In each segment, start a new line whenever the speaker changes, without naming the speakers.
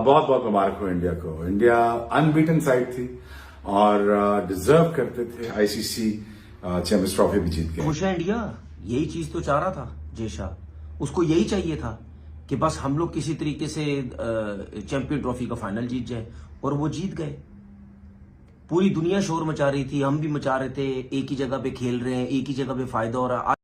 बहुत बहुत मुबारक हो इंडिया को। इंडिया अनबीटन साइड थी और डिजर्व करते थे। आईसीसी चैंपियंस ट्रॉफी भी जीत गए।
खुश है इंडिया, यही चीज तो चाह रहा था जय शाह। उसको यही चाहिए था कि बस हम लोग किसी तरीके से चैंपियन ट्रॉफी का फाइनल जीत जाए, और वो जीत गए। पूरी दुनिया शोर मचा रही थी, हम भी मचा रहे थे, एक ही जगह पे खेल रहे हैं, एक ही जगह पे फायदा हो रहा है।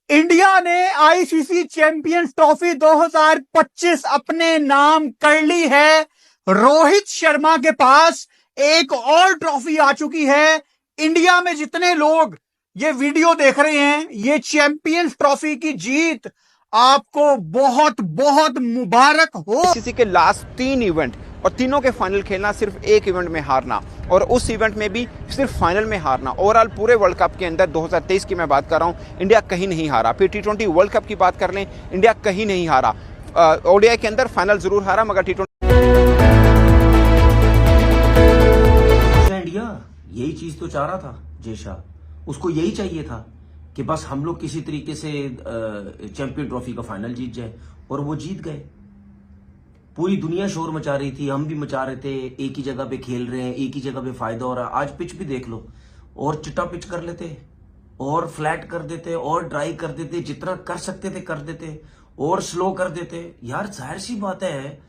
इंडिया ने आईसीसी चैंपियंस ट्रॉफी 2025 अपने नाम कर ली है। रोहित शर्मा के पास एक और ट्रॉफी आ चुकी है। इंडिया में जितने लोग ये वीडियो देख रहे हैं, ये चैंपियंस ट्रॉफी की जीत आपको बहुत बहुत मुबारक हो।
आईसीसी के लास्ट 3 इवेंट और तीनों के फाइनल खेलना, सिर्फ एक इवेंट में हारना, और उस इवेंट में भी सिर्फ फाइनल में हारना। ओवरऑल पूरे वर्ल्ड कप के अंदर 2023 की मैं बात कर रहा हूं, इंडिया कहीं नहीं हारा। फिर T20 वर्ल्ड कप की बात कर लें, इंडिया कहीं नहीं हारा। ओडीआई के अंदर फाइनल जरूर हारा, मगर T20
इंडिया यही चीज तो चाह रहा था जय शाह। उसको यही चाहिए था कि बस हम लोग किसी तरीके से चैंपियन ट्रॉफी का फाइनल जीत जाए, और वो जीत गए। पूरी दुनिया शोर मचा रही थी, हम भी मचा रहे थे, एक ही जगह पे खेल रहे हैं, एक ही जगह पे फायदा हो रहा है। आज पिच भी देख लो, और चिट्टा पिच कर लेते, और फ्लैट कर देते, और ड्राई कर देते, जितना कर सकते थे कर देते, और स्लो कर देते। यार जाहिर सी बात है,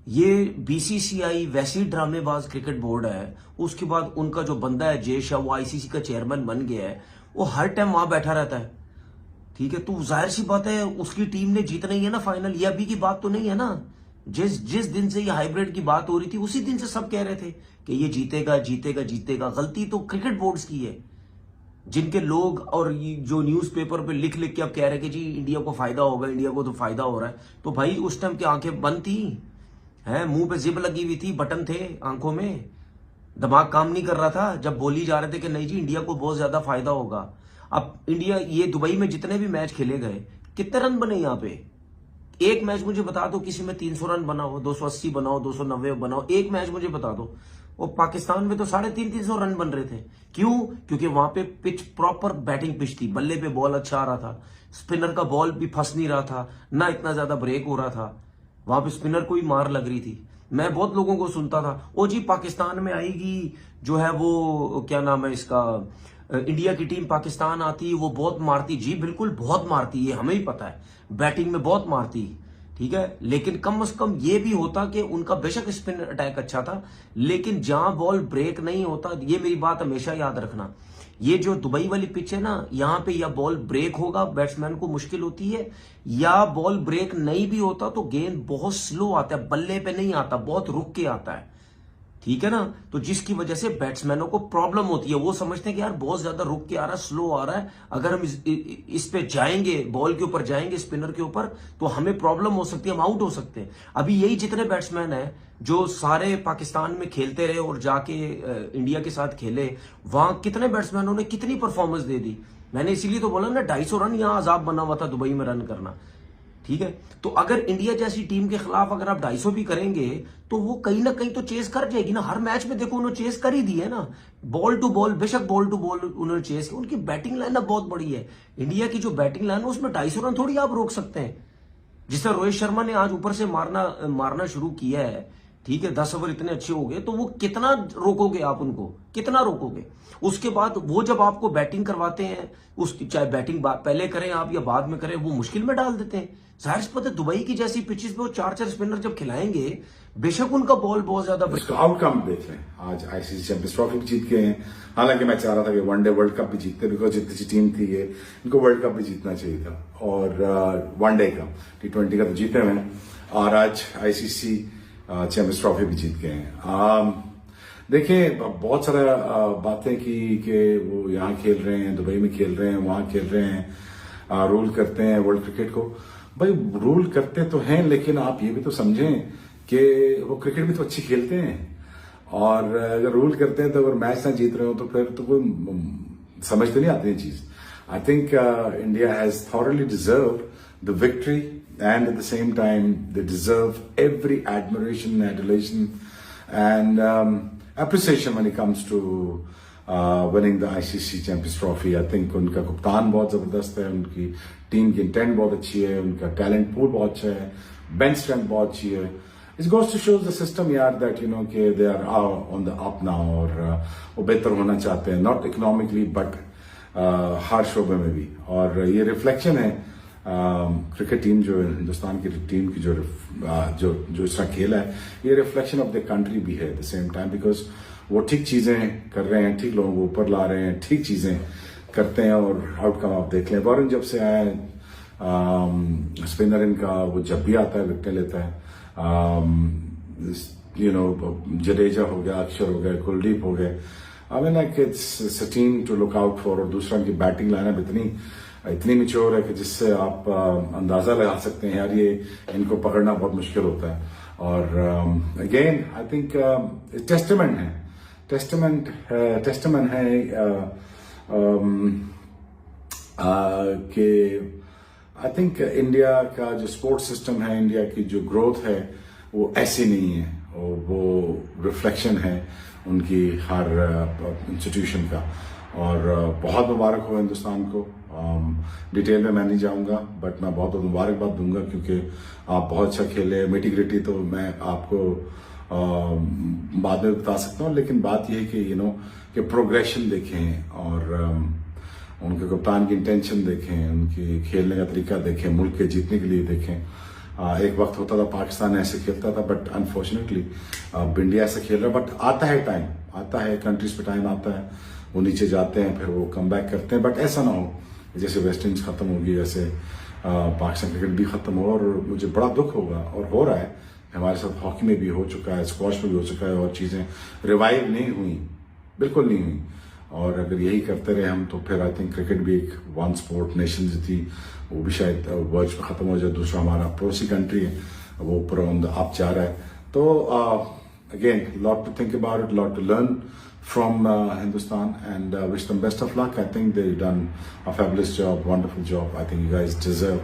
ये बीसीसीआई वैसी ड्रामेबाज क्रिकेट बोर्ड है। उसके बाद उनका जो बंदा है जय शाह, वो आईसीसी का चेयरमैन बन गया है, वो हर टाइम वहां बैठा रहता है। ठीक है, तो जाहिर सी बात है उसकी टीम ने जीतना ही है ना फाइनल। ये अभी की बात तो नहीं है ना। जिस दिन से ये हाइब्रिड की बात हो रही थी, उसी दिन से सब कह रहे थे कि ये जीतेगा जीतेगा जीतेगा। गलती तो क्रिकेट बोर्ड्स की है, जिनके लोग और जो न्यूज़पेपर पे लिख लिख के अब कह रहे हैं कि जी इंडिया को फायदा होगा, इंडिया को तो फायदा हो रहा है। तो भाई उस टाइम की आंखें बंद थी, हैं, मुंह पे जिब लगी हुई थी, बटन थे आंखों में, दिमाग काम नहीं कर रहा था जब बोली जा रहे थे कि नहीं जी इंडिया को बहुत ज्यादा फायदा होगा। अब इंडिया, ये दुबई में जितने भी मैच खेले गए, कितने रन बने यहाँ पे? एक मैच मुझे बता दो किसी में 300 रन बनाओ, 280 बनाओ, 290 बनाओ, एक मैच मुझे बता दो। और पाकिस्तान में तो 350 रन बन रहे थे। क्यों? क्योंकि वहां पे पिच प्रॉपर बैटिंग पिच थी, बल्ले पे बॉल अच्छा आ रहा था, स्पिनर का बॉल भी फंस नहीं रहा था, ना इतना ज्यादा ब्रेक हो रहा था, वहां पे स्पिनर को भी मार लग रही थी। मैं बहुत लोगों को सुनता था, ओ जी पाकिस्तान में आएगी जो है वो क्या नाम है इसका, इंडिया की टीम पाकिस्तान आती, वो बहुत मारती। जी बिल्कुल बहुत मारती, ये हमें ही पता है, बैटिंग में बहुत मारती। ठीक है, लेकिन कम से कम ये भी होता कि उनका बेशक स्पिन अटैक अच्छा था, लेकिन जहां बॉल ब्रेक नहीं होता, ये मेरी बात हमेशा याद रखना, ये जो दुबई वाली पिच है ना, यहां पे या बॉल ब्रेक होगा, बैट्समैन को मुश्किल होती है, या बॉल ब्रेक नहीं भी होता तो गेंद बहुत स्लो आता है, बल्ले पे नहीं आता, बहुत रुक के आता है। ठीक है ना, तो जिसकी वजह से बैट्समैनों को प्रॉब्लम होती है। वो समझते हैं कि यार बहुत ज्यादा रुक के आ रहा है, स्लो आ रहा है, अगर हम इस पे जाएंगे, बॉल के ऊपर जाएंगे, स्पिनर के ऊपर, तो हमें प्रॉब्लम हो सकती है, हम आउट हो सकते हैं। अभी यही जितने बैट्समैन हैं जो सारे पाकिस्तान में खेलते रहे और जाके इंडिया के साथ खेले, वहां कितने बैट्समैनों ने कितनी परफॉर्मेंस दे दी। मैंने इसीलिए तो बोला ना, 250 रन यहां अजाब बना हुआ था दुबई में रन करना। ठीक है, तो अगर इंडिया जैसी टीम के खिलाफ अगर आप 250 भी करेंगे, तो वो कहीं ना कहीं तो चेस कर जाएगी ना। हर मैच में देखो उन्होंने चेस कर ही दी है ना, बॉल टू बॉल, बेशक बॉल टू बॉल उन्होंने चेस की। उनकी बैटिंग लाइनअप बहुत बड़ी है। इंडिया की जो बैटिंग लाइन है उसमें 250 रन थोड़ी आप रोक सकते हैं। जिस तरह रोहित शर्मा ने आज ऊपर से मारना शुरू किया है, ठीक है, 10 ओवर इतने अच्छे हो गए, तो वो कितना रोकोगे आप उनको, कितना रोकोगे? उसके बाद वो जब आपको बैटिंग करवाते हैं, उसकी चाहे बैटिंग पहले करें आप या बाद में करें, वो मुश्किल में डाल देते हैं। जाहिर सी बात है, दुबई की जैसी पिचेस पे वो 4-4 स्पिनर जब खिलाएंगे, बेशक उनका बॉल बहुत ज्यादा।
आउटकम देख लें, आज आईसीसी चैंपियंस ट्रॉफी जीत गए हैं। हालांकि मैं चाह रहा था कि वनडे वर्ल्ड कप भी जीतते, बिकॉज जितनी सी टीम थी ये, इनको वर्ल्ड कप भी जीतना चाहिए था, और वनडे का, T20 का तो जीते हुए, और आज आईसीसी चैंपियंस ट्रॉफी भी जीत गए हैं। देखिए, बहुत सारा बातें की कि वो यहाँ खेल रहे हैं, दुबई में खेल रहे हैं, वहां खेल रहे हैं, रूल करते हैं वर्ल्ड क्रिकेट को। भाई रूल करते तो हैं, लेकिन आप ये भी तो समझें कि वो क्रिकेट भी तो अच्छी खेलते हैं, और अगर रूल करते हैं तो अगर मैच ना जीत रहे हो तो फिर तो कोई समझ तो नहीं आती है चीज। I think India has thoroughly deserve the victory, and at the same time they deserve every admiration, adulation and appreciation when it comes to winning the ICC Champions Trophy. I think उनका कप्तान बहुत जबरदस्त है, उनकी team की intent बहुत अच्छी है, उनका टैलेंट पूल बहुत अच्छा है, बेंच स्ट्रेंथ बहुत अच्छी है, It goes to show the system यार that you know कि they are on the up now और वो बेहतर होना चाहते हैं, not economically but हर शोबे में भी। और ये रिफ्लेक्शन है क्रिकेट टीम जो हिंदुस्तान की टीम की जो इस तरह खेला है, ये रिफ्लेक्शन ऑफ द कंट्री भी है at the same time, because वो ठीक चीजें कर रहे हैं, ठीक लोगों को ऊपर ला रहे हैं, ठीक चीजें करते हैं और आउटकम आप देख लें। वॉरेन जब से आया स्पिनर इनका, वो जब भी आता है विकेट लेता है। यू नो जडेजा हो गया, अक्षर हो गया, कुलदीप हो गए। I mean like it's a team to look out for. और दूसरा की बैटिंग लाइनअप इतनी मिच्योर है कि जिससे आप अंदाजा लगा सकते हैं यार ये इनको पकड़ना बहुत मुश्किल होता है। और अगेन आई थिंक टेस्टमेंट है कि आई थिंक इंडिया का जो स्पोर्ट्स सिस्टम है, इंडिया की जो ग्रोथ है वो ऐसी नहीं है, और वो रिफ्लेक्शन है उनकी हर इंस्टीट्यूशन का। और बहुत मुबारक हो हिंदुस्तान को। डिटेल में मैं नहीं जाऊंगा, बट मैं बहुत मुबारकबाद दूंगा क्योंकि आप बहुत अच्छा खेले। मिटी ग्रिटी तो मैं आपको बाद में बता सकता हूँ, लेकिन बात यह है कि कि प्रोग्रेशन देखें और उनके कप्तान की इंटेंशन देखें, उनकी खेलने का तरीका देखें, मुल्क के जीतने के लिए देखें। एक वक्त होता था पाकिस्तान ऐसे खेलता था, बट अनफॉर्चुनेटली अब इंडिया ऐसे खेल रहा है। बट आता है टाइम, आता है कंट्रीज पे टाइम आता है, वो नीचे जाते हैं, फिर वो कम बैक करते हैं। बट ऐसा ना हो जैसे वेस्ट इंडीज खत्म होगी, जैसे पाकिस्तान क्रिकेट भी खत्म हो। और मुझे बड़ा दुख होगा, और हो रहा है हमारे साथ, हॉकी में भी हो चुका है, स्क्वॉश में भी हो चुका है, और चीजें रिवाइव नहीं हुई, बिल्कुल नहीं हुई। और अगर यही करते रहे हम तो फिर आई थिंक क्रिकेट भी एक वन स्पोर्ट नेशन थी, वो भी शायद वर्ल्ड में खत्म हो जाए। दूसरा हमारा पड़ोसी कंट्री है, वो ऊपर ऑन द अप जा रहा है। तो again lot to think about it, lot to learn from Hindustan, and wish them best of luck. I think they've done a fabulous job, wonderful job. I think you guys deserve.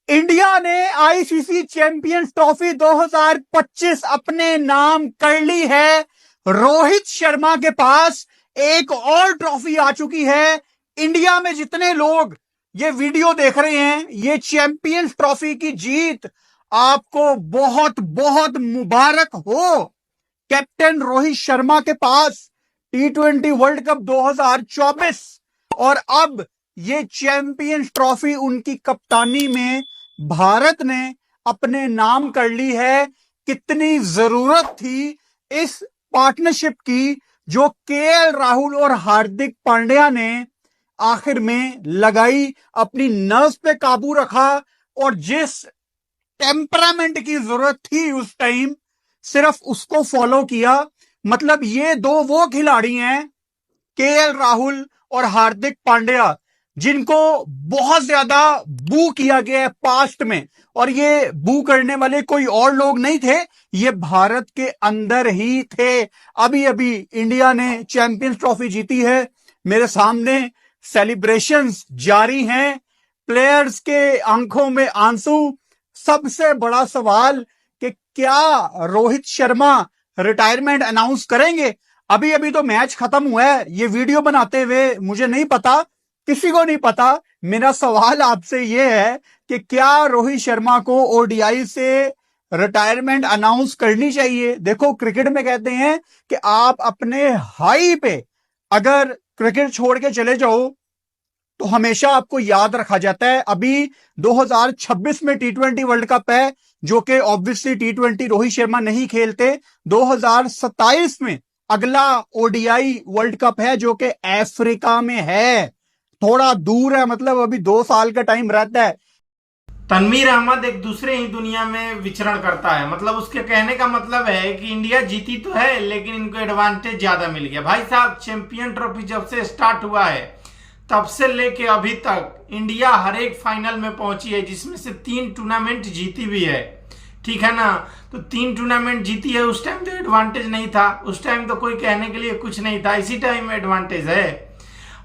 India ने ICC champions trophy 2025 अपने नाम कर ली है। रोहित शर्मा के पास एक और trophy आ चुकी है। इंडिया में जितने लोग ये वीडियो देख रहे हैं, ये चैंपियंस ट्रॉफी की जीत आपको बहुत बहुत मुबारक हो। कैप्टन रोहित शर्मा के पास T20 वर्ल्ड कप 2024 और अब ये चैंपियंस ट्रॉफी उनकी कप्तानी में भारत ने अपने नाम कर ली है। कितनी जरूरत थी इस पार्टनरशिप की, जो केएल राहुल और हार्दिक पांड्या ने आखिर में लगाई, अपनी नर्व्स पे काबू रखा, और जिस टेम्परामेंट की जरूरत थी उस टाइम सिर्फ उसको फॉलो किया। मतलब ये दो वो खिलाड़ी हैं, केएल राहुल और हार्दिक पांड्या, जिनको बहुत ज्यादा बू किया गया है पास्ट में, और ये बू करने वाले कोई और लोग नहीं थे, ये भारत के अंदर ही थे। अभी अभी इंडिया ने चैंपियंस ट्रॉफी जीती है, मेरे सामने सेलिब्रेशंस जारी हैं, प्लेयर्स के आंखों में आंसू। सबसे बड़ा सवाल कि क्या रोहित शर्मा रिटायरमेंट अनाउंस करेंगे? अभी अभी तो मैच खत्म हुआ है, ये वीडियो बनाते हुए मुझे नहीं पता, किसी को नहीं पता। मेरा सवाल आपसे ये है कि क्या रोहित शर्मा को ओडीआई से रिटायरमेंट अनाउंस करनी चाहिए? देखो, क्रिकेट में कहते हैं कि आप अपने हाई पे अगर क्रिकेट छोड़ के चले जाओ तो हमेशा आपको याद रखा जाता है। अभी 2026 में T20 वर्ल्ड कप है, जो कि ऑब्वियसली T20 रोहित शर्मा नहीं खेलते। 2027 में अगला ओडीआई वर्ल्ड कप है, जो कि अफ्रीका में है, थोड़ा दूर है, मतलब अभी 2 साल का टाइम रहता है।
तनवीर अहमद एक दूसरे ही दुनिया में विचरण करता है। मतलब उसके कहने का मतलब है कि इंडिया जीती तो है, लेकिन इनको एडवांटेज ज्यादा मिल गया। भाई साहब, चैंपियन ट्रॉफी जब से स्टार्ट हुआ है तब से लेके अभी तक इंडिया हर एक फाइनल में पहुंची है, जिसमें से 3 टूर्नामेंट जीती भी है, ठीक है ना। तो 3 टूर्नामेंट जीती है। उस टाइम तो एडवांटेज नहीं था, उस टाइम तो कोई कहने के लिए कुछ नहीं था, इसी टाइम में एडवांटेज है।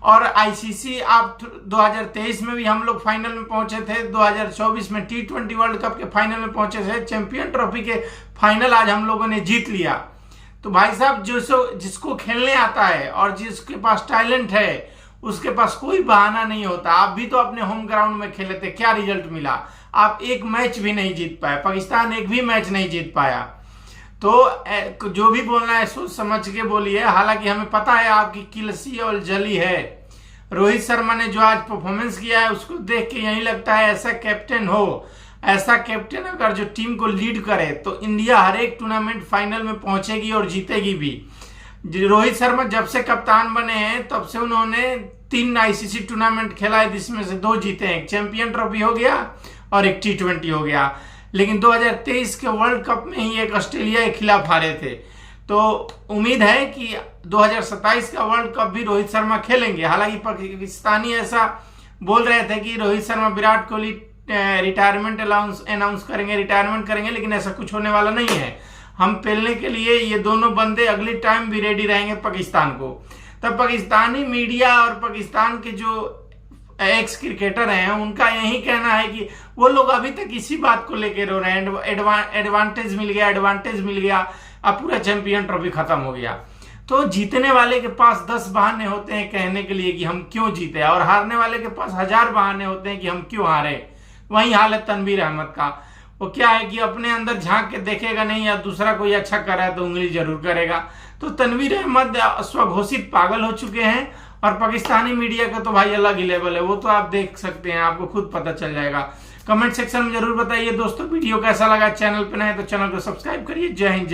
और आईसीसी आप 2023 में भी हम लोग फाइनल में पहुंचे थे, 2024 में T20 वर्ल्ड कप के फाइनल में पहुंचे थे, चैंपियन ट्रॉफी के फाइनल आज हम लोगों ने जीत लिया। तो भाई साहब, जिसको खेलने आता है और जिसके पास टैलेंट है, उसके पास कोई बहाना नहीं होता। आप भी तो अपने होम ग्राउंड में खेले थे, क्या रिजल्ट मिला? आप एक मैच भी नहीं जीत पाए, पाकिस्तान एक भी मैच नहीं जीत पाया। तो जो भी बोलना है सोच समझ के बोलिए। हालांकि हमें पता है आपकी किलसी और जली है। रोहित शर्मा ने जो आज परफॉर्मेंस किया है उसको देख के यही लगता है ऐसा कैप्टन हो, ऐसा कैप्टन अगर जो टीम को लीड करे तो इंडिया हर एक टूर्नामेंट फाइनल में पहुंचेगी और जीतेगी भी। रोहित शर्मा जब से कप्तान बने हैं तब से उन्होंने 3 आईसीसी टूर्नामेंट खेला है, जिसमें से 2 जीते हैं, एक चैंपियन ट्रॉफी हो गया और एक T20 हो गया। लेकिन 2023 के वर्ल्ड कप में ही एक ऑस्ट्रेलिया के खिलाफ हारे थे। तो उम्मीद है कि 2027 का वर्ल्ड कप भी रोहित शर्मा खेलेंगे। हालांकि पाकिस्तानी ऐसा बोल रहे थे कि रोहित शर्मा विराट कोहली रिटायरमेंट अनाउंस करेंगे, रिटायरमेंट करेंगे, लेकिन ऐसा कुछ होने वाला नहीं है। हम पेलने के लिए ये दोनों बंदे अगली टाइम भी रेडी रहेंगे पाकिस्तान को। तब पाकिस्तानी मीडिया और पाकिस्तान के जो एक्स क्रिकेटर हैं उनका यही कहना है कि वो लोग अभी तक इसी बात को लेकर रो रहे हैं, एडवांटेज मिल गया, अब पूरा चैंपियन ट्रॉफी खत्म हो गया। तो जीतने वाले के पास 10 बहाने होते हैं कहने के लिए कि हम क्यों जीते, और हारने वाले के पास 1000 बहाने होते हैं कि हम क्यों हारे। वही हाल है तनवीर अहमद का। वो क्या है कि अपने अंदर झांक के देखेगा नहीं, या दूसरा कोई अच्छा कर रहा है तो उंगली जरूर करेगा। तो तनवीर अहमद स्वघोषित पागल हो चुके हैं, और पाकिस्तानी मीडिया का तो भाई अलग ही लेवल है। वो तो आप देख सकते हैं, आपको खुद पता चल जाएगा। कमेंट सेक्शन में जरूर बताइए दोस्तों वीडियो कैसा लगा। चैनल पे नए तो चैनल को सब्सक्राइब करिए। जय हिंद।